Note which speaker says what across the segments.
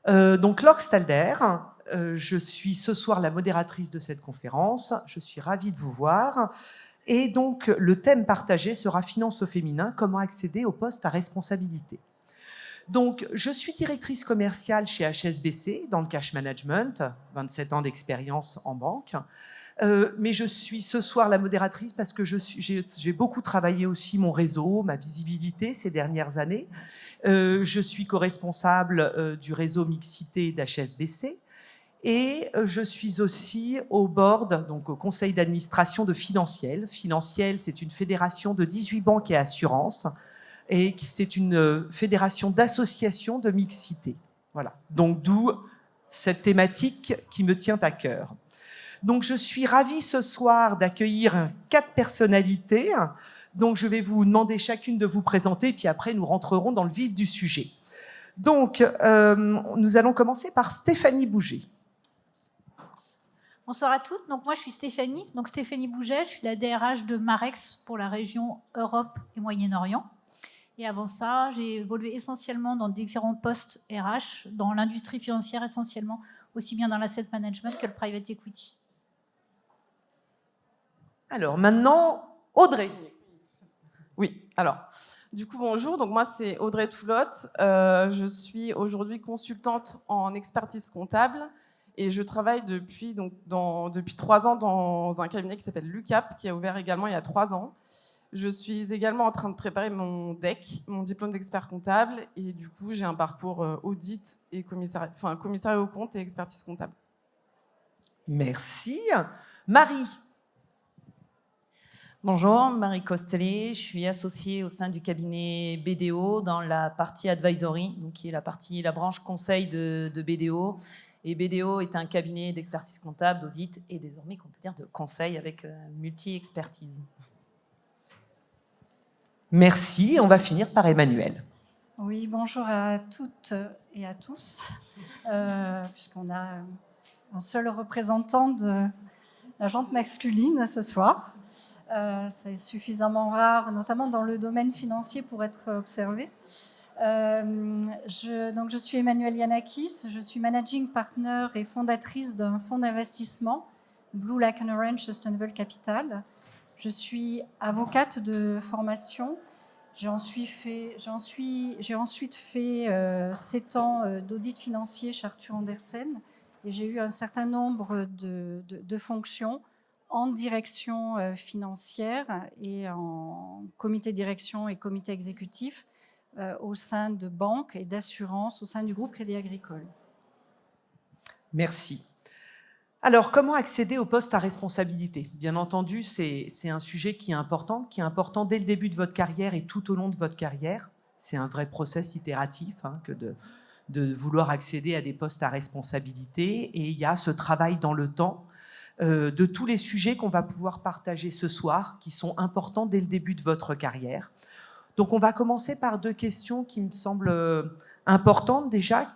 Speaker 1: Donc, Laure Stalder, je suis ce soir la modératrice de cette conférence. Je suis ravie de vous voir. Et donc, le thème partagé sera Finance au féminin, comment accéder au poste à responsabilité. Donc, je suis directrice commerciale chez HSBC dans le cash management, 27 ans d'expérience en banque. Mais je suis ce soir la modératrice parce que j'ai beaucoup travaillé aussi mon réseau, ma visibilité ces dernières années. Je suis co-responsable du réseau mixité d'HSBC et je suis aussi au board, donc au conseil d'administration de Financiel. Financiel, c'est une fédération de 18 banques et assurances et c'est une fédération d'associations de mixité. Voilà. Donc d'où cette thématique qui me tient à cœur. Donc je suis ravie ce soir d'accueillir 4 personnalités. Donc je vais vous demander chacune de vous présenter, puis après nous rentrerons dans le vif du sujet. Donc nous allons commencer par Stéphanie Bouget.
Speaker 2: Bonsoir à toutes. Donc moi je suis Stéphanie. Donc Stéphanie Bouget, je suis la DRH de Marex pour la région Europe et Moyen-Orient. Et avant ça, j'ai évolué essentiellement dans différents postes RH, dans l'industrie financière essentiellement, aussi bien dans l'asset management que le private equity.
Speaker 1: Alors maintenant, Audrey.
Speaker 3: Oui, alors, du coup, bonjour. Donc moi, c'est Audrey Toulotte. Je suis aujourd'hui consultante en expertise comptable et je travaille depuis 3 ans dans un cabinet qui s'appelle l'UCAP, qui a ouvert également il y a 3 ans. Je suis également en train de préparer mon DEC, mon diplôme d'expert comptable, et du coup, j'ai un parcours audit et commissariat aux comptes et expertise comptable.
Speaker 1: Merci. Marie.
Speaker 4: Bonjour, Marie Costellet, je suis associée au sein du cabinet BDO dans la partie advisory, donc qui est la branche conseil de BDO. Et BDO est un cabinet d'expertise comptable, d'audit et désormais, on peut dire, de conseil avec multi-expertise.
Speaker 1: Merci. On va finir par Emmanuel.
Speaker 5: Oui, bonjour à toutes et à tous, puisqu'on a un seul représentant de la gente masculine ce soir. C'est suffisamment rare, notamment dans le domaine financier, pour être observé. Je suis Emmanuelle Yanakis, je suis managing partner et fondatrice d'un fonds d'investissement, Blue Like an Orange Sustainable Capital. Je suis avocate de formation. J'ai ensuite fait 7 ans d'audit financier chez Arthur Andersen et j'ai eu un certain nombre de fonctions en direction financière et en comité direction et comité exécutif au sein de banques et d'assurances au sein du groupe Crédit Agricole.
Speaker 1: Merci. Alors, comment accéder au poste à responsabilité ? Bien entendu, c'est un sujet qui est important dès le début de votre carrière et tout au long de votre carrière. C'est un vrai process itératif que de vouloir accéder à des postes à responsabilité. Et il y a ce travail dans le temps de tous les sujets qu'on va pouvoir partager ce soir, qui sont importants dès le début de votre carrière. Donc, on va commencer par 2 questions qui me semblent importantes déjà,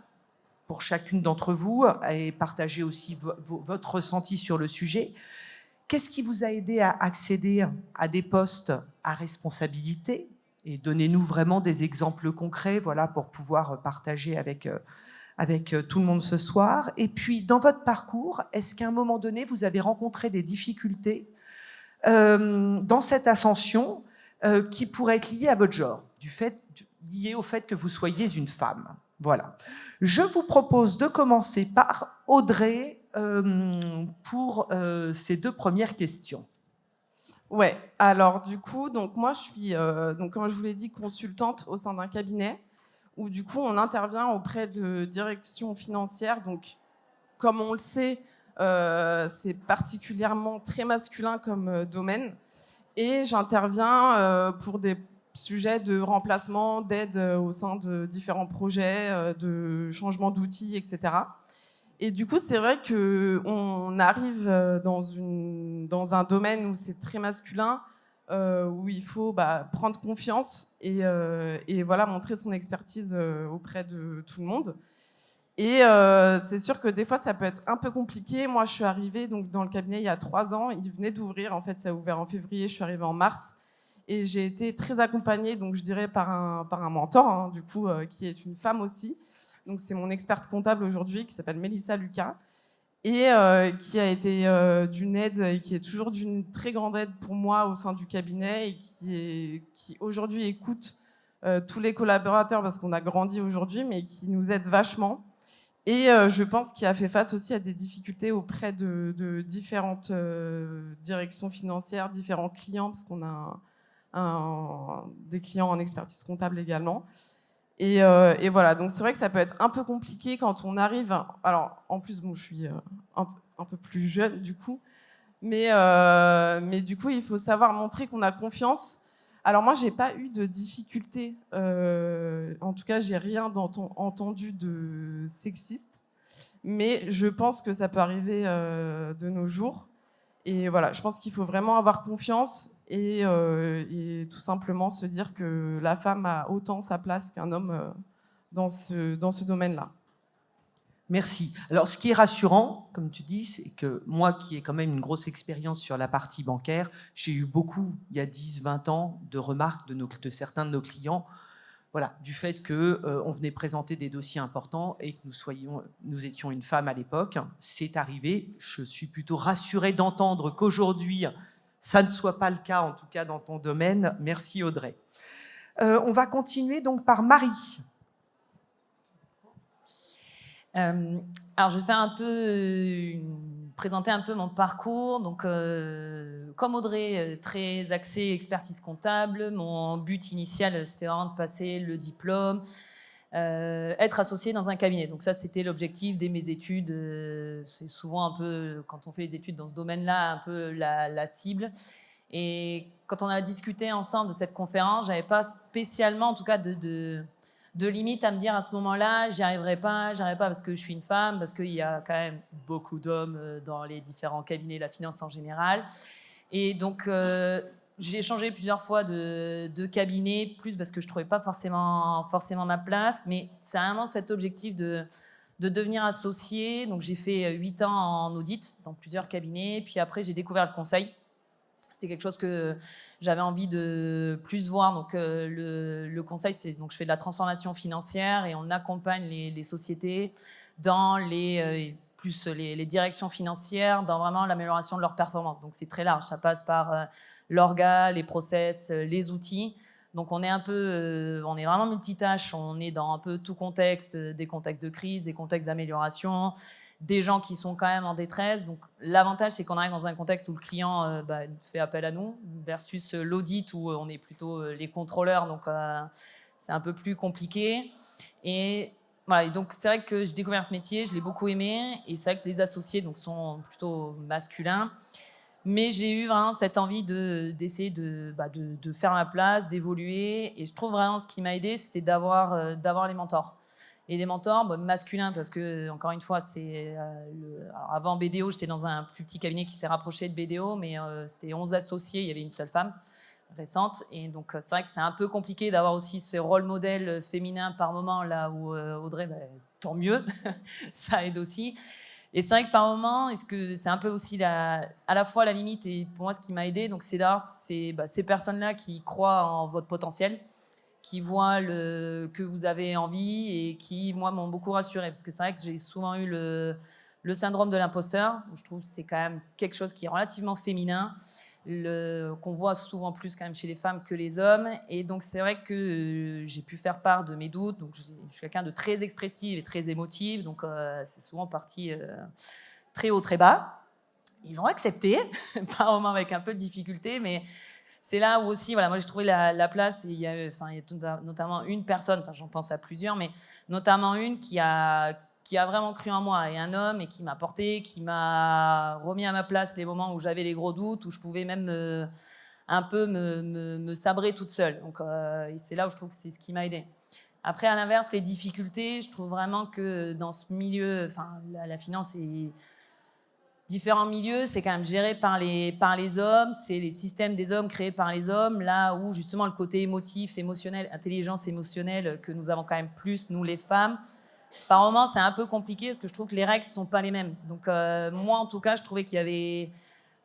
Speaker 1: pour chacune d'entre vous, et partager aussi votre ressenti sur le sujet. Qu'est-ce qui vous a aidé à accéder à des postes à responsabilité ? Et donnez-nous vraiment des exemples concrets, voilà, pour pouvoir partager avec tout le monde ce soir. Et puis, dans votre parcours, est-ce qu'à un moment donné, vous avez rencontré des difficultés dans cette ascension qui pourraient être liées à votre genre, liées au fait que vous soyez une femme ? Voilà. Je vous propose de commencer par Audrey pour ces 2 premières questions.
Speaker 3: Ouais, alors du coup, donc moi je suis, comme je vous l'ai dit, consultante au sein d'un cabinet où du coup on intervient auprès de directions financières. Donc, comme on le sait, c'est particulièrement très masculin comme domaine. Et j'interviens pour des sujets de remplacement, d'aide au sein de différents projets, de changement d'outils, etc. Et du coup, c'est vrai qu'on arrive dans un domaine où c'est très masculin, où il faut prendre confiance et voilà, montrer son expertise auprès de tout le monde. Et c'est sûr que des fois, ça peut être un peu compliqué. Moi, je suis arrivée donc, dans le cabinet il y a 3 ans. Il venait d'ouvrir. En fait, ça a ouvert en février. Je suis arrivée en mars. Et j'ai été très accompagnée, donc, je dirais, par un mentor, du coup, qui est une femme aussi, Donc, c'est mon experte comptable aujourd'hui qui s'appelle Mélissa Lucas et qui a été d'une aide et qui est toujours d'une très grande aide pour moi au sein du cabinet et qui aujourd'hui écoute tous les collaborateurs parce qu'on a grandi aujourd'hui, mais qui nous aide vachement. Et je pense qu'il a fait face aussi à des difficultés auprès de différentes directions financières, différents clients, parce qu'on a des clients en expertise comptable également. Et voilà, donc c'est vrai que ça peut être un peu compliqué quand on arrive... Alors, en plus, bon, je suis un peu plus jeune, du coup. Mais du coup, il faut savoir montrer qu'on a confiance. Alors moi, j'ai pas eu de difficultés. En tout cas, j'ai rien entendu de sexiste. Mais je pense que ça peut arriver de nos jours. Et voilà, je pense qu'il faut vraiment avoir confiance et tout simplement se dire que la femme a autant sa place qu'un homme dans ce domaine-là.
Speaker 1: Merci. Alors, ce qui est rassurant, comme tu dis, c'est que moi, qui ai quand même une grosse expérience sur la partie bancaire, j'ai eu beaucoup, il y a 10, 20 ans, de remarques de certains de nos clients, voilà, du fait qu'on venait présenter des dossiers importants et que nous étions une femme à l'époque. C'est arrivé. Je suis plutôt rassurée d'entendre qu'aujourd'hui, ça ne soit pas le cas, en tout cas dans ton domaine. Merci Audrey. On va continuer donc par Marie.
Speaker 4: Alors, je vais présenter un peu mon parcours. Donc, comme Audrey, très axée expertise comptable. Mon but initial, c'était vraiment de passer le diplôme, être associée dans un cabinet. Donc ça, c'était l'objectif dès mes études. C'est souvent un peu, quand on fait les études dans ce domaine-là, un peu la cible. Et quand on a discuté ensemble de cette conférence, j'avais pas spécialement, en tout cas, de limite à me dire à ce moment-là, j'y arriverai pas parce que je suis une femme, parce qu'il y a quand même beaucoup d'hommes dans les différents cabinets de la finance en général. Et donc, j'ai changé plusieurs fois de cabinet, plus parce que je trouvais pas forcément ma place, mais c'est vraiment cet objectif de devenir associée. Donc, j'ai fait 8 ans en audit dans plusieurs cabinets, puis après, j'ai découvert le conseil. C'était quelque chose que j'avais envie de plus voir. Donc, le conseil, donc je fais de la transformation financière et on accompagne les sociétés dans les directions financières, dans vraiment l'amélioration de leur performance. Donc, c'est très large. Ça passe par l'orga, les process, les outils. Donc, on est vraiment multitâche. On est dans un peu tout contexte, des contextes de crise, des contextes d'amélioration, des gens qui sont quand même en détresse. Donc, l'avantage, c'est qu'on arrive dans un contexte où le client fait appel à nous versus l'audit où on est plutôt les contrôleurs. Donc, c'est un peu plus compliqué. Et voilà. Et donc, c'est vrai que j'ai découvert ce métier, je l'ai beaucoup aimé. Et c'est vrai que les associés donc, sont plutôt masculins. Mais j'ai eu vraiment cette envie d'essayer de faire ma place, d'évoluer. Et je trouve vraiment ce qui m'a aidé, c'était d'avoir les mentors. Et des mentors masculins, parce que, encore une fois, c'est alors avant BDO, j'étais dans un plus petit cabinet qui s'est rapproché de BDO, mais c'était 11 associés, il y avait une seule femme récente. Et donc, c'est vrai que c'est un peu compliqué d'avoir aussi ce rôle modèle féminin par moment, là où Audrey, tant mieux, ça aide aussi. Et c'est vrai que par moment, est-ce que c'est un peu aussi à la fois la limite, et pour moi, ce qui m'a aidé, donc c'est d'avoir ces personnes-là qui croient en votre potentiel, qui voient que vous avez envie et qui, moi, m'ont beaucoup rassurée. Parce que c'est vrai que j'ai souvent eu le syndrome de l'imposteur, où je trouve que c'est quand même quelque chose qui est relativement féminin, qu'on voit souvent plus quand même chez les femmes que les hommes. Et donc, c'est vrai que j'ai pu faire part de mes doutes. Donc, je suis quelqu'un de très expressif et très émotif. Donc, c'est souvent parti très haut, très bas. Ils ont accepté, par moments avec un peu de difficulté, mais... C'est là où aussi, voilà, moi j'ai trouvé la place. Et il y a notamment une personne, j'en pense à plusieurs, mais notamment une qui a vraiment cru en moi, et un homme, et qui m'a porté, qui m'a remis à ma place les moments où j'avais les gros doutes, où je pouvais même un peu me sabrer toute seule. Donc, et c'est là où je trouve que c'est ce qui m'a aidée. Après, à l'inverse, les difficultés, je trouve vraiment que dans ce milieu, la finance est... Différents milieux, c'est quand même géré par les hommes, c'est les systèmes des hommes créés par les hommes, là où justement le côté émotif, émotionnel, intelligence émotionnelle que nous avons quand même plus, nous les femmes, par moments c'est un peu compliqué parce que je trouve que les règles ne sont pas les mêmes. Donc moi en tout cas, je trouvais qu'il y avait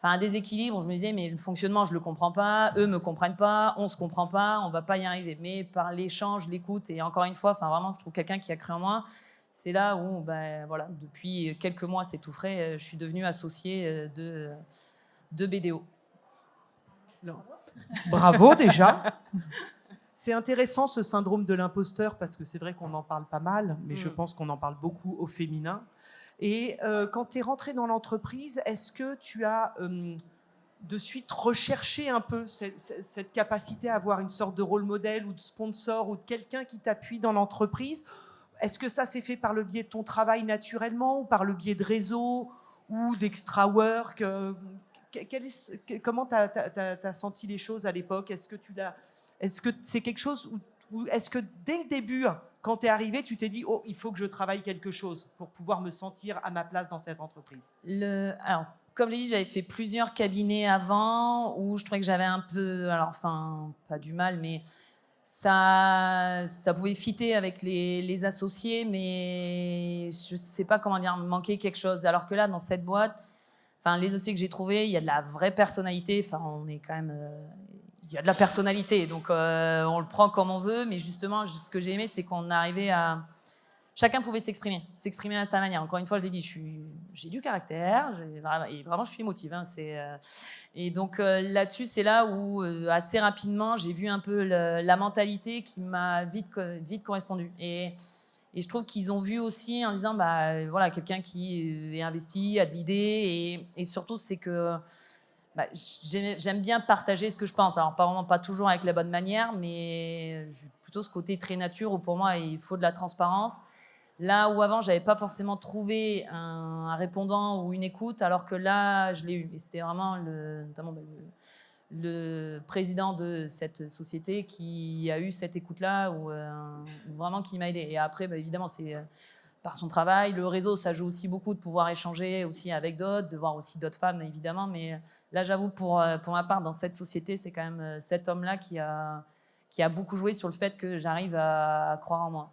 Speaker 4: un déséquilibre, je me disais mais le fonctionnement je le comprends pas, eux me comprennent pas, on se comprend pas, on va pas y arriver. Mais par l'échange, l'écoute et encore une fois, vraiment je trouve quelqu'un qui a cru en moi, c'est là où, voilà, depuis quelques mois, c'est tout frais, je suis devenue associée de BDO.
Speaker 1: Non. Bravo déjà. C'est intéressant ce syndrome de l'imposteur parce que c'est vrai qu'on en parle pas mal, mais je pense qu'on en parle beaucoup au féminin. Et quand tu es rentrée dans l'entreprise, est-ce que tu as de suite recherché un peu cette capacité à avoir une sorte de rôle modèle ou de sponsor ou de quelqu'un qui t'appuie dans l'entreprise? Est-ce que ça s'est fait par le biais de ton travail naturellement ou par le biais de réseaux ou d'extra work? Comment tu as senti les choses à l'époque? Est-ce que c'est quelque chose ou est-ce que dès le début, quand tu es arrivé, tu t'es dit « Oh, il faut que je travaille quelque chose pour pouvoir me sentir à ma place dans cette entreprise »
Speaker 4: Alors, comme j'ai dit, j'avais fait plusieurs cabinets avant où je trouvais que j'avais un peu, pas du mal, mais ça pouvait fitter avec les associés, mais je ne sais pas comment dire, me manquait quelque chose. Alors que là, dans cette boîte, les associés que j'ai trouvés, il y a de la vraie personnalité. On est quand même... il y a de la personnalité, donc on le prend comme on veut, mais justement, ce que j'ai aimé, c'est qu'on arrivait à... Chacun pouvait s'exprimer à sa manière. Encore une fois, je l'ai dit, j'ai du caractère, et vraiment, je suis émotive. Et donc là-dessus, c'est là où, assez rapidement, j'ai vu un peu la mentalité qui m'a vite correspondu. Et je trouve qu'ils ont vu aussi en disant, voilà, quelqu'un qui est investi, a de l'idée, et surtout, c'est que j'aime bien partager ce que je pense. Alors, vraiment pas toujours avec la bonne manière, mais plutôt ce côté très nature où pour moi, il faut de la transparence. Là où avant, je n'avais pas forcément trouvé un répondant ou une écoute, alors que là, je l'ai eu. Et c'était vraiment notamment le président de cette société qui a eu cette écoute-là, ou vraiment qui m'a aidé. Et après, évidemment, c'est par son travail. Le réseau, ça joue aussi beaucoup de pouvoir échanger aussi avec d'autres, de voir aussi d'autres femmes, évidemment. Mais là, j'avoue, pour ma part, dans cette société, c'est quand même cet homme-là qui a beaucoup joué sur le fait que j'arrive à croire en moi.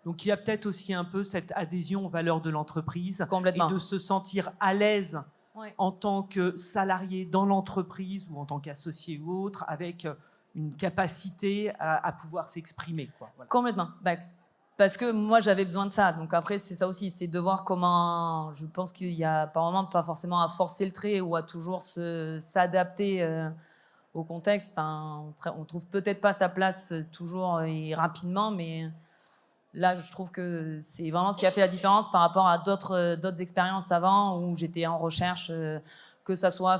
Speaker 1: Donc il y a peut-être aussi un peu cette adhésion aux valeurs de l'entreprise
Speaker 4: Complètement.
Speaker 1: et de se sentir à l'aise
Speaker 4: Ouais.
Speaker 1: en tant que salarié dans l'entreprise ou en tant qu'associé ou autre, avec une capacité à pouvoir s'exprimer. Voilà.
Speaker 4: Complètement. Parce que moi, j'avais besoin de ça. Donc après, c'est ça aussi, c'est de voir comment... Je pense qu'il y a par moments pas forcément à forcer le trait ou à toujours s'adapter au contexte. On trouve peut-être pas sa place toujours et rapidement, mais là, je trouve que c'est vraiment ce qui a fait la différence par rapport à d'autres expériences avant où j'étais en recherche, que ça soit,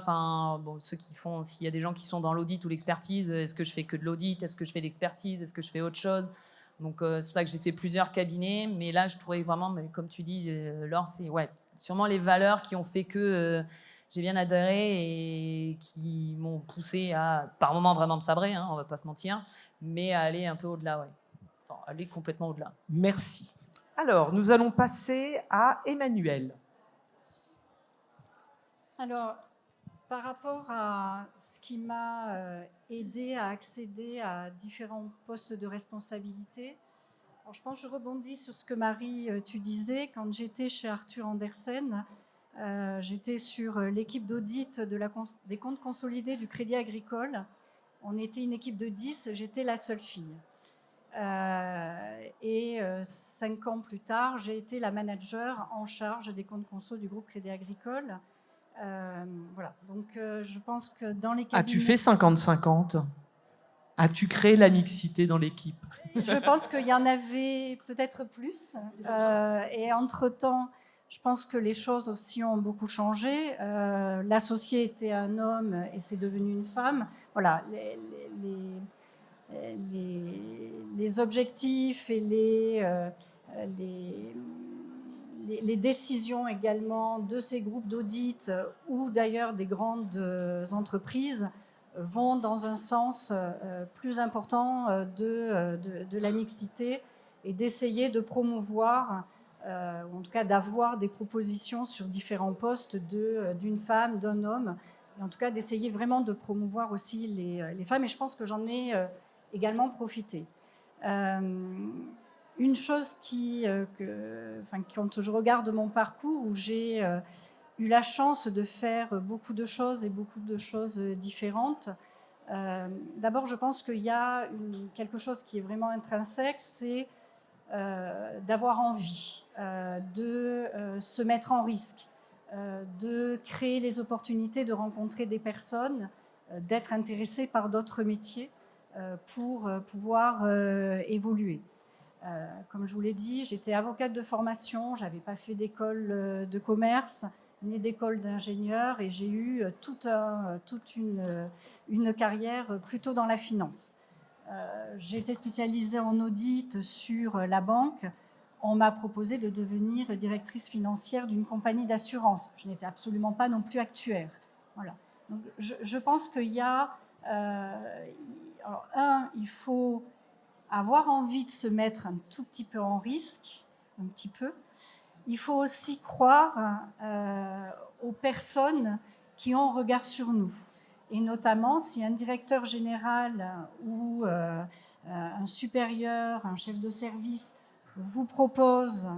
Speaker 4: ceux qui font, s'il y a des gens qui sont dans l'audit ou l'expertise, est-ce que je fais que de l'audit, est-ce que je fais de l'expertise, est-ce que je fais autre chose? Donc c'est pour ça que j'ai fait plusieurs cabinets, mais là, je trouvais vraiment, comme tu dis, Laure, c'est sûrement les valeurs qui ont fait que j'ai bien adhéré et qui m'ont poussé à, par moments, vraiment me sabrer, on va pas se mentir, mais à aller un peu au-delà, aller complètement au-delà.
Speaker 1: Merci. Alors, nous allons passer à Emmanuelle.
Speaker 5: Alors, par rapport à ce qui m'a aidé à accéder à différents postes de responsabilité, alors je pense que je rebondis sur ce que Marie, tu disais. Quand j'étais chez Arthur Andersen, j'étais sur l'équipe d'audit des comptes consolidés du Crédit Agricole. On était une équipe de 10, j'étais la seule fille. 5 ans plus tard, j'ai été la manager en charge des comptes conso du groupe Crédit Agricole. Voilà. Donc, je pense que dans les cabinets...
Speaker 1: As-tu fait 50-50 ? As-tu créé la mixité dans l'équipe ?
Speaker 5: Je pense qu'il y en avait peut-être plus. Et entre-temps, je pense que les choses aussi ont beaucoup changé. L'associé était un homme et c'est devenu une femme. Voilà, les objectifs et les décisions également de ces groupes d'audit ou d'ailleurs des grandes entreprises vont dans un sens plus important de la mixité et d'essayer de promouvoir, ou en tout cas d'avoir des propositions sur différents postes d'une femme, d'un homme, et en tout cas d'essayer vraiment de promouvoir aussi les femmes. Et je pense que j'en ai également profité. Une chose quand je regarde mon parcours, où j'ai eu la chance de faire beaucoup de choses et beaucoup de choses différentes, d'abord je pense qu'il y a quelque chose qui est vraiment intrinsèque, c'est d'avoir envie, de se mettre en risque, de créer les opportunités de rencontrer des personnes, d'être intéressé par d'autres métiers pour pouvoir évoluer. Comme je vous l'ai dit, j'étais avocate de formation, je n'avais pas fait d'école de commerce ni d'école d'ingénieur et j'ai eu toute une carrière plutôt dans la finance. J'ai été spécialisée en audit sur la banque. On m'a proposé de devenir directrice financière d'une compagnie d'assurance. Je n'étais absolument pas non plus actuaire. Voilà. Donc, je pense qu'il y a... alors, il faut avoir envie de se mettre un tout petit peu en risque, un petit peu. Il faut aussi croire aux personnes qui ont un regard sur nous. Et notamment, si un directeur général ou un supérieur, un chef de service vous propose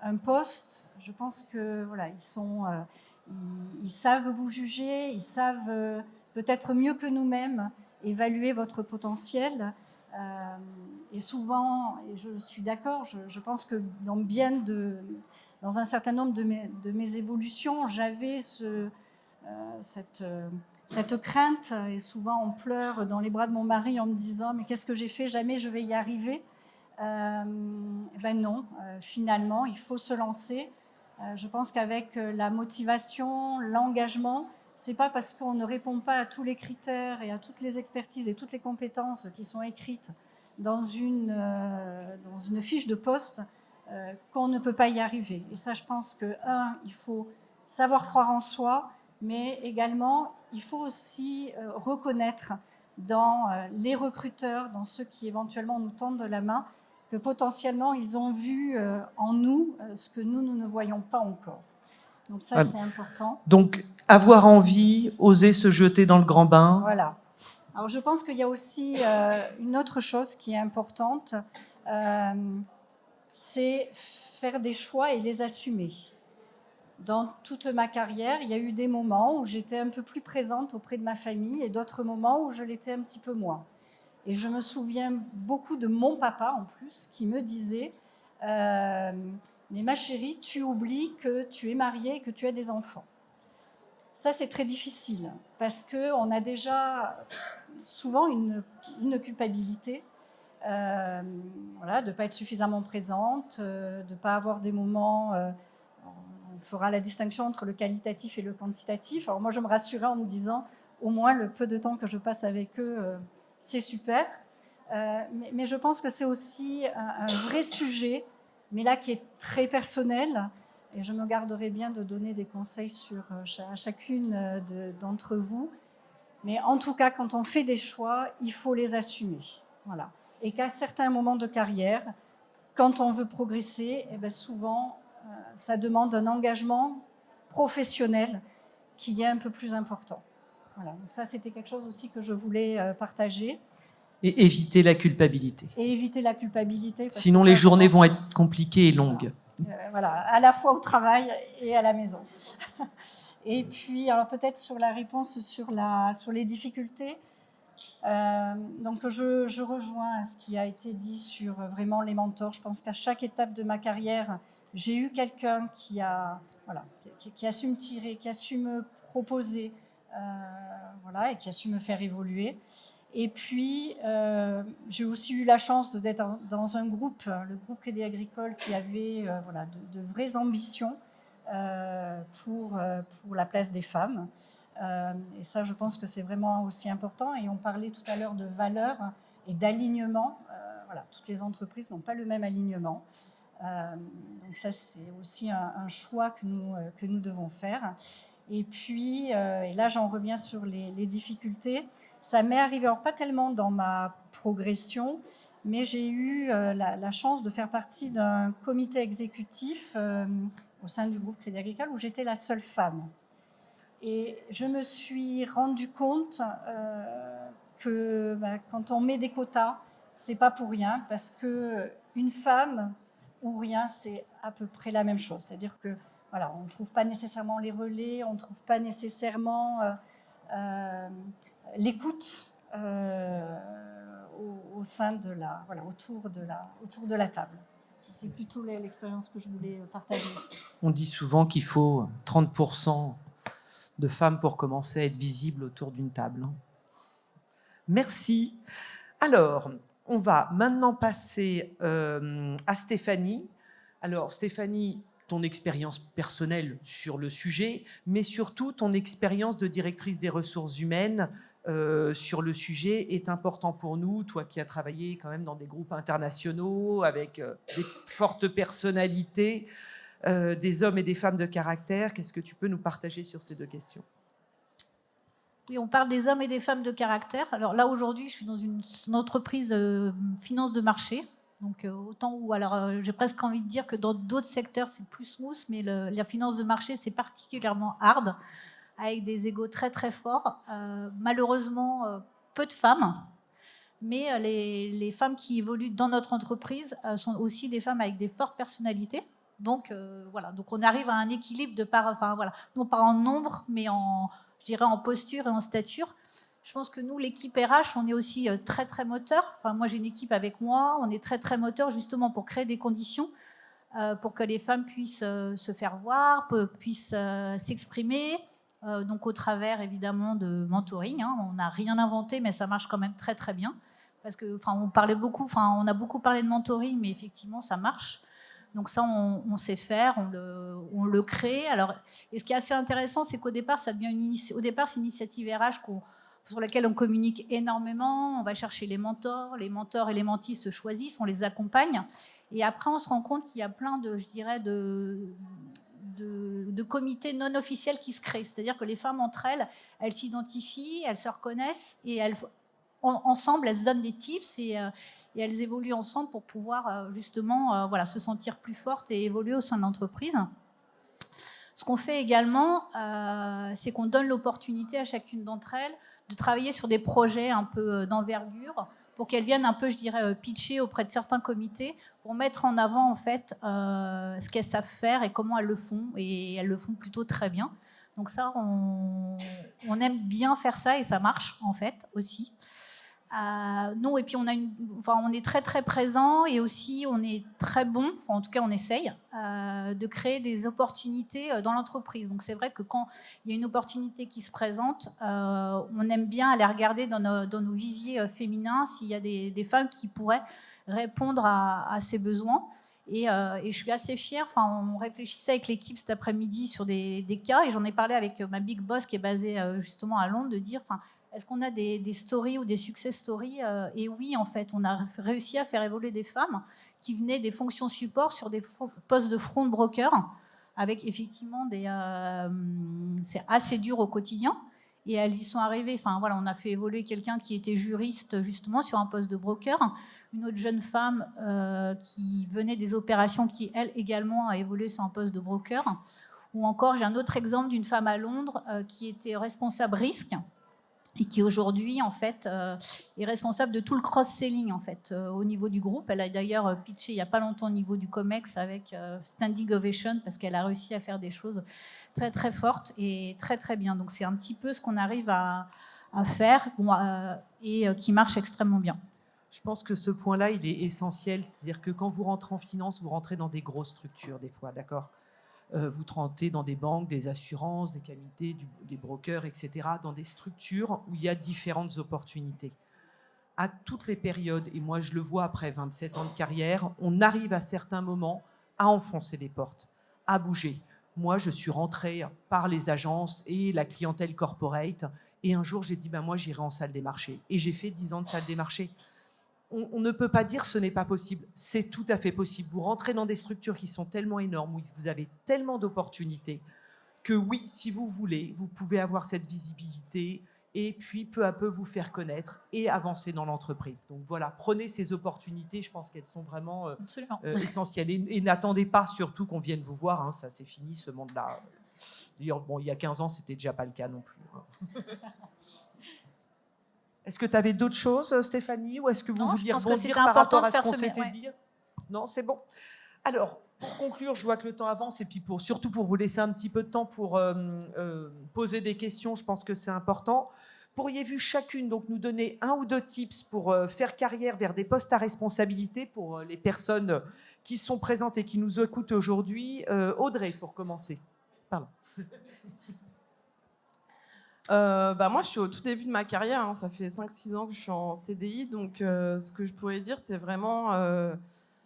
Speaker 5: un poste, je pense que voilà, ils savent vous juger, ils savent peut-être mieux que nous-mêmes évaluer votre potentiel. Et souvent, et je suis d'accord, je pense que dans un certain nombre de mes évolutions, j'avais cette crainte, et souvent on pleure dans les bras de mon mari en me disant « mais qu'est-ce que j'ai fait, jamais je vais y arriver ». Ben non, finalement, il faut se lancer. Je pense qu'avec la motivation, l'engagement, c'est pas parce qu'on ne répond pas à tous les critères et à toutes les expertises et toutes les compétences qui sont écrites dans une fiche de poste qu'on ne peut pas y arriver. Et ça, je pense que, il faut savoir croire en soi, mais également, il faut aussi reconnaître dans les recruteurs, dans ceux qui éventuellement nous tendent la main, que potentiellement, ils ont vu en nous ce que nous ne voyons pas encore. Donc ça, c'est important.
Speaker 1: Donc, avoir envie, oser se jeter dans le grand bain.
Speaker 5: Voilà. Alors, je pense qu'il y a aussi une autre chose qui est importante, c'est faire des choix et les assumer. Dans toute ma carrière, il y a eu des moments où j'étais un peu plus présente auprès de ma famille et d'autres moments où je l'étais un petit peu moins. Et je me souviens beaucoup de mon papa, en plus, qui me disait « Mais ma chérie, tu oublies que tu es mariée et que tu as des enfants. » Ça, c'est très difficile, parce qu'on a déjà souvent une culpabilité voilà, de ne pas être suffisamment présente, de ne pas avoir des moments... on fera la distinction entre le qualitatif et le quantitatif. Alors moi, je me rassurais en me disant, au moins, le peu de temps que je passe avec eux... c'est super, mais je pense que c'est aussi un vrai sujet, mais là qui est très personnel, et je me garderai bien de donner des conseils à chacune d'entre vous, mais en tout cas, quand on fait des choix, il faut les assumer. Voilà. Et qu'à certains moments de carrière, quand on veut progresser, eh bien souvent, ça demande un engagement professionnel qui est un peu plus important. Voilà, donc ça, c'était quelque chose aussi que je voulais partager.
Speaker 1: Et éviter la culpabilité.
Speaker 5: Et éviter la culpabilité.
Speaker 1: Sinon, les journées vont être compliquées et longues.
Speaker 5: Voilà, à la fois au travail et à la maison. Et puis, alors peut-être sur la réponse sur les difficultés. Donc, je rejoins ce qui a été dit sur vraiment les mentors. Je pense qu'à chaque étape de ma carrière, j'ai eu quelqu'un qui a su me tirer, qui a su me proposer, voilà, et qui a su me faire évoluer. Et puis, j'ai aussi eu la chance d'être dans un groupe, le groupe Crédit Agricole, qui avait voilà, de vraies ambitions pour la place des femmes. Et ça, je pense que c'est vraiment aussi important. Et on parlait tout à l'heure de valeurs et d'alignement. Voilà, toutes les entreprises n'ont pas le même alignement. Donc ça, c'est aussi un choix que nous devons faire. Et puis, et là, j'en reviens sur les difficultés. Ça m'est arrivé, alors pas tellement dans ma progression, mais j'ai eu la chance de faire partie d'un comité exécutif au sein du groupe Crédit Agricole où j'étais la seule femme. Et je me suis rendu compte que quand on met des quotas, c'est pas pour rien, parce que une femme ou rien, c'est à peu près la même chose. C'est-à-dire que voilà, on ne trouve pas nécessairement les relais, on ne trouve pas nécessairement l'écoute au sein de autour de la table. C'est plutôt l'expérience que je voulais partager.
Speaker 1: On dit souvent qu'il faut 30% de femmes pour commencer à être visibles autour d'une table. Merci. Alors, on va maintenant passer à Stéphanie. Alors, Stéphanie, ton expérience personnelle sur le sujet, mais surtout ton expérience de directrice des ressources humaines sur le sujet est important pour nous. Toi qui as travaillé quand même dans des groupes internationaux avec des fortes personnalités, des hommes et des femmes de caractère, qu'est-ce que tu peux nous partager sur ces deux questions ?
Speaker 2: Oui, on parle des hommes et des femmes de caractère. Alors là, aujourd'hui, je suis dans une entreprise finance de marché. Donc autant où, alors j'ai presque envie de dire que dans d'autres secteurs, c'est plus smooth, mais la finance de marché, c'est particulièrement hard, avec des égos très très forts. Malheureusement, peu de femmes. Mais les femmes qui évoluent dans notre entreprise sont aussi des femmes avec des fortes personnalités. Donc voilà, donc on arrive à un équilibre de par, enfin voilà, non pas en nombre, mais je dirais en posture et en stature. Je pense que nous, l'équipe RH, on est aussi très très moteur. Enfin moi j'ai une équipe avec moi, on est très très moteur justement pour créer des conditions pour que les femmes puissent se faire voir, puissent s'exprimer. Donc au travers évidemment de mentoring, hein. On n'a rien inventé, mais ça marche quand même très très bien. Parce que, on a beaucoup parlé de mentoring, mais effectivement, ça marche. Donc ça, on sait faire, on le crée. Alors, et ce qui est assez intéressant, c'est qu'au départ, c'est une initiative RH sur laquelle on communique énormément. On va chercher les mentors et les mentees se choisissent, on les accompagne. Et après, on se rend compte qu'il y a plein de, je dirais, de comités non officiels qui se créent. C'est-à-dire que les femmes, entre elles s'identifient, elles se reconnaissent et ensemble, elles se donnent des tips et elles évoluent ensemble pour pouvoir justement se sentir plus fortes et évoluer au sein de l'entreprise. Ce qu'on fait également, c'est qu'on donne l'opportunité à chacune d'entre elles de travailler sur des projets un peu d'envergure pour qu'elles viennent un peu, je dirais, pitcher auprès de certains comités pour mettre en avant en fait ce qu'elles savent faire et comment elles le font. Et elles le font plutôt très bien. Donc ça, on aime bien faire ça et ça marche en fait aussi. Non, et puis on est très très présent et aussi on est très bon, en tout cas on essaye de créer des opportunités dans l'entreprise. Donc c'est vrai que quand il y a une opportunité qui se présente, on aime bien aller regarder dans nos viviers féminins s'il y a des femmes qui pourraient répondre à ces besoins. Et je suis assez fière. On réfléchissait avec l'équipe cet après-midi sur des cas et j'en ai parlé avec ma big boss qui est basée justement à Londres, de dire est-ce qu'on a des stories ou des success stories Et oui, en fait, on a réussi à faire évoluer des femmes qui venaient des fonctions support sur des postes de front broker, avec effectivement c'est assez dur au quotidien. Et elles y sont arrivées. On a fait évoluer quelqu'un qui était juriste justement sur un poste de broker, une autre jeune femme qui venait des opérations qui, elle, également a évolué sur un poste de broker. Ou encore, j'ai un autre exemple d'une femme à Londres qui était responsable risque et qui aujourd'hui en fait est responsable de tout le cross-selling en fait au niveau du groupe. Elle a d'ailleurs pitché il n'y a pas longtemps au niveau du Comex avec standing ovation parce qu'elle a réussi à faire des choses très très fortes et très très bien. Donc c'est un petit peu ce qu'on arrive à faire et qui marche extrêmement bien.
Speaker 1: Je pense que ce point-là, il est essentiel. C'est-à-dire que quand vous rentrez en finance, vous rentrez dans des grosses structures des fois, d'accord ? Vous rentrez dans des banques, des assurances, des cabinets, des brokers, etc., dans des structures où il y a différentes opportunités. À toutes les périodes, et moi je le vois après 27 ans de carrière, on arrive à certains moments à enfoncer les portes, à bouger. Moi, je suis rentrée par les agences et la clientèle corporate, et un jour j'ai dit, moi j'irai en salle des marchés. Et j'ai fait 10 ans de salle des marchés. On ne peut pas dire ce n'est pas possible. C'est tout à fait possible. Vous rentrez dans des structures qui sont tellement énormes, où vous avez tellement d'opportunités, que oui, si vous voulez, vous pouvez avoir cette visibilité et puis peu à peu vous faire connaître et avancer dans l'entreprise. Donc voilà, prenez ces opportunités, je pense qu'elles sont vraiment essentielles. Et n'attendez pas surtout qu'on vienne vous voir, hein, ça c'est fini ce monde-là. D'ailleurs, il y a 15 ans, c'était déjà pas le cas non plus. Hein. Est-ce que tu avais d'autres choses, Stéphanie, ou est-ce que vous vouliez rebondir par rapport à ce qu'on s'était dit ? Non, c'est bon. Alors, pour conclure, je vois que le temps avance, et puis surtout pour vous laisser un petit peu de temps pour poser des questions, je pense que c'est important. pourriez-vous chacune donc nous donner 1 ou 2 tips pour faire carrière vers des postes à responsabilité pour les personnes qui sont présentes et qui nous écoutent aujourd'hui? Audrey, pour commencer. Pardon.
Speaker 3: Moi, je suis au tout début de ma carrière. Hein. Ça fait 5-6 ans que je suis en CDI. Donc, ce que je pourrais dire, c'est vraiment...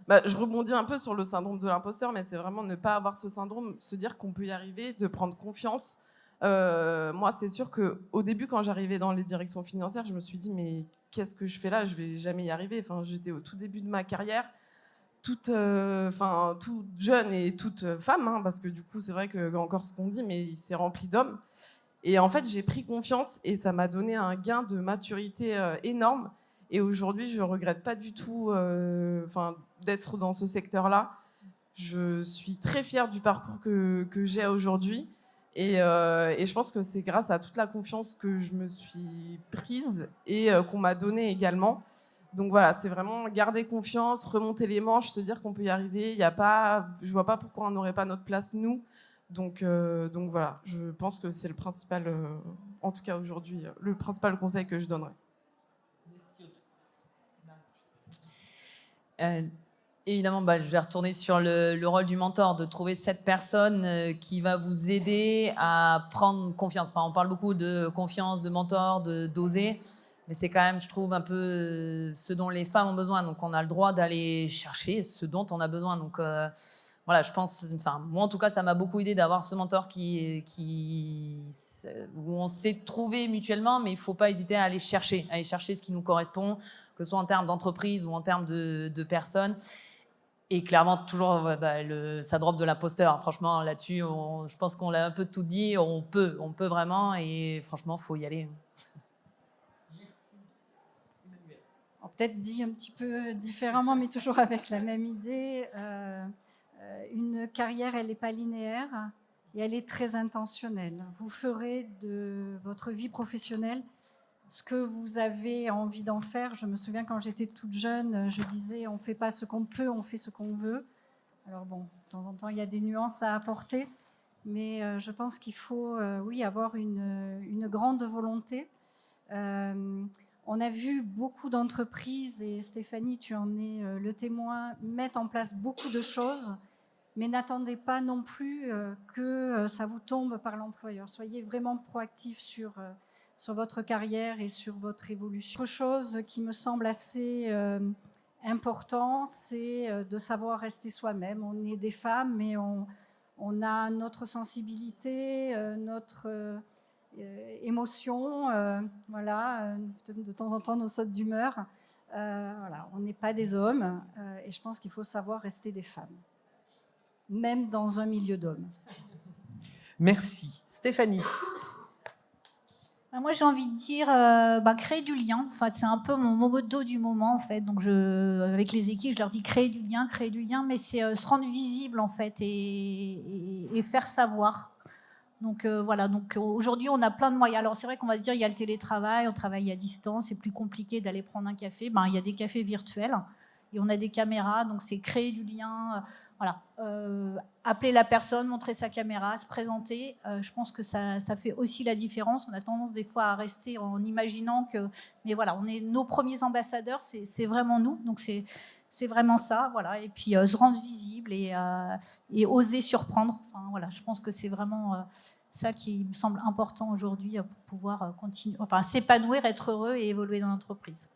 Speaker 3: je rebondis un peu sur le syndrome de l'imposteur, mais c'est vraiment ne pas avoir ce syndrome, se dire qu'on peut y arriver, de prendre confiance. Moi, c'est sûr qu'au début, quand j'arrivais dans les directions financières, je me suis dit, mais qu'est-ce que je fais là? Je vais jamais y arriver. Enfin, j'étais au tout début de ma carrière, toute jeune et toute femme, hein, parce que du coup, c'est vrai que encore ce qu'on dit, mais c'est rempli d'hommes. Et en fait, j'ai pris confiance et ça m'a donné un gain de maturité énorme. Et aujourd'hui, je ne regrette pas du tout d'être dans ce secteur-là. Je suis très fière du parcours que j'ai aujourd'hui. Et je pense que c'est grâce à toute la confiance que je me suis prise et qu'on m'a donnée également. Donc voilà, c'est vraiment garder confiance, remonter les manches, se dire qu'on peut y arriver. Je ne vois pas pourquoi on n'aurait pas notre place, nous. Donc voilà, je pense que c'est le principal, en tout cas aujourd'hui, le principal conseil que je donnerais.
Speaker 4: Évidemment, je vais retourner sur le rôle du mentor, de trouver cette personne qui va vous aider à prendre confiance. Enfin, on parle beaucoup de confiance, de mentor, d'oser, mais c'est quand même, je trouve, un peu ce dont les femmes ont besoin. Donc, on a le droit d'aller chercher ce dont on a besoin. Donc, voilà, je pense, moi en tout cas, ça m'a beaucoup aidé d'avoir ce mentor où on s'est trouvé mutuellement, mais il ne faut pas hésiter à aller chercher ce qui nous correspond, que ce soit en termes d'entreprise ou en termes de personnes. Et clairement, toujours, ça drop de l'imposteur. Franchement, là-dessus, je pense qu'on l'a un peu tout dit. On peut vraiment, et franchement, il faut y aller.
Speaker 5: Peut-être dit un petit peu différemment, mais toujours avec la même idée. Une carrière, elle n'est pas linéaire et elle est très intentionnelle. Vous ferez de votre vie professionnelle ce que vous avez envie d'en faire. Je me souviens quand j'étais toute jeune, je disais on ne fait pas ce qu'on peut, on fait ce qu'on veut. Alors bon, de temps en temps, il y a des nuances à apporter, mais je pense qu'il faut avoir une grande volonté. On a vu beaucoup d'entreprises, et Stéphanie, tu en es le témoin, mettre en place beaucoup de choses, mais n'attendez pas non plus que ça vous tombe par l'employeur. Soyez vraiment proactif sur votre carrière et sur votre évolution. Autre chose qui me semble assez important, c'est de savoir rester soi-même. On est des femmes, mais on a notre sensibilité, notre émotion, peut-être de temps en temps nos sautes d'humeur. On n'est pas des hommes et je pense qu'il faut savoir rester des femmes, même dans un milieu d'hommes.
Speaker 1: Merci. Stéphanie.
Speaker 2: Moi, j'ai envie de dire créer du lien. Enfin, c'est un peu mon motto du moment, en fait. Donc, avec les équipes, je leur dis créer du lien, mais c'est se rendre visible, en fait, et faire savoir. Donc, voilà. Donc, aujourd'hui, on a plein de moyens. Alors, c'est vrai qu'on va se dire, il y a le télétravail, on travaille à distance, c'est plus compliqué d'aller prendre un café. Il y a des cafés virtuels et on a des caméras. Donc, c'est créer du lien. Appeler la personne, montrer sa caméra, se présenter, je pense que ça fait aussi la différence. On a tendance des fois à rester en imaginant que, mais voilà, on est nos premiers ambassadeurs, c'est vraiment nous, donc c'est vraiment ça, voilà. Et puis se rendre visible et oser surprendre. Enfin voilà, je pense que c'est vraiment ça qui me semble important aujourd'hui pour pouvoir continuer, s'épanouir, être heureux et évoluer dans l'entreprise.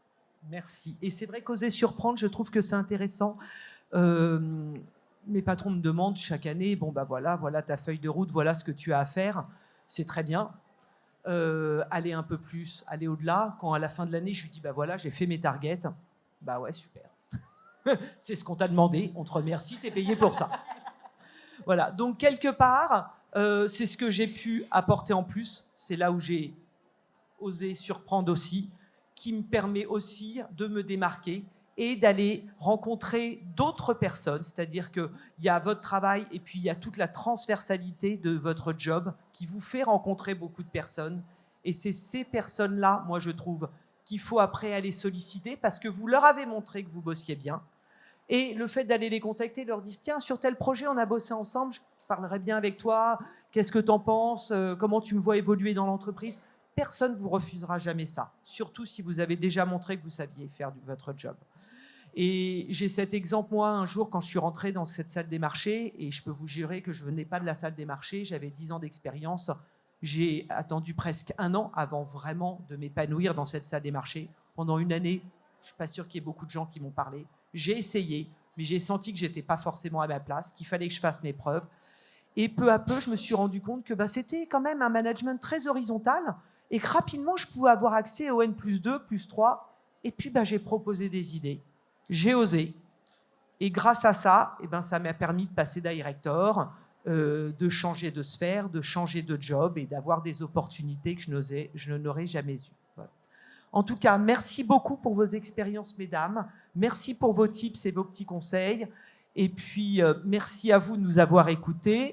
Speaker 1: Merci. Et c'est vrai qu'oser surprendre, je trouve que c'est intéressant. Mes patrons me demandent chaque année, voilà ta feuille de route, voilà ce que tu as à faire. C'est très bien. Aller un peu plus, aller au-delà. Quand à la fin de l'année, je lui dis, j'ai fait mes targets. Ouais, super. C'est ce qu'on t'a demandé. On te remercie, t'es payé pour ça. Voilà. Donc, quelque part, c'est ce que j'ai pu apporter en plus. C'est là où j'ai osé surprendre aussi, qui me permet aussi de me démarquer et d'aller rencontrer d'autres personnes, c'est-à-dire qu'il y a votre travail et puis il y a toute la transversalité de votre job qui vous fait rencontrer beaucoup de personnes. Et c'est ces personnes-là, moi je trouve, qu'il faut après aller solliciter parce que vous leur avez montré que vous bossiez bien. Et le fait d'aller les contacter, leur dire « Tiens, sur tel projet, on a bossé ensemble, je parlerai bien avec toi, qu'est-ce que tu en penses, comment tu me vois évoluer dans l'entreprise ?» personne ne vous refusera jamais ça, surtout si vous avez déjà montré que vous saviez faire votre job. Et j'ai cet exemple, moi, un jour, quand je suis rentré dans cette salle des marchés, et je peux vous jurer que je ne venais pas de la salle des marchés, j'avais 10 ans d'expérience, j'ai attendu presque 1 an avant vraiment de m'épanouir dans cette salle des marchés. Pendant 1 année, je ne suis pas sûr qu'il y ait beaucoup de gens qui m'ont parlé. J'ai essayé, mais j'ai senti que je n'étais pas forcément à ma place, qu'il fallait que je fasse mes preuves. Et peu à peu, je me suis rendu compte que c'était quand même un management très horizontal et que rapidement, je pouvais avoir accès au N+2, +3. Et puis, j'ai proposé des idées. J'ai osé. Et grâce à ça, ça m'a permis de passer director, de changer de sphère, de changer de job et d'avoir des opportunités que je n'aurais jamais eues. Voilà. En tout cas, merci beaucoup pour vos expériences, mesdames. Merci pour vos tips et vos petits conseils. Et puis, merci à vous de nous avoir écoutés.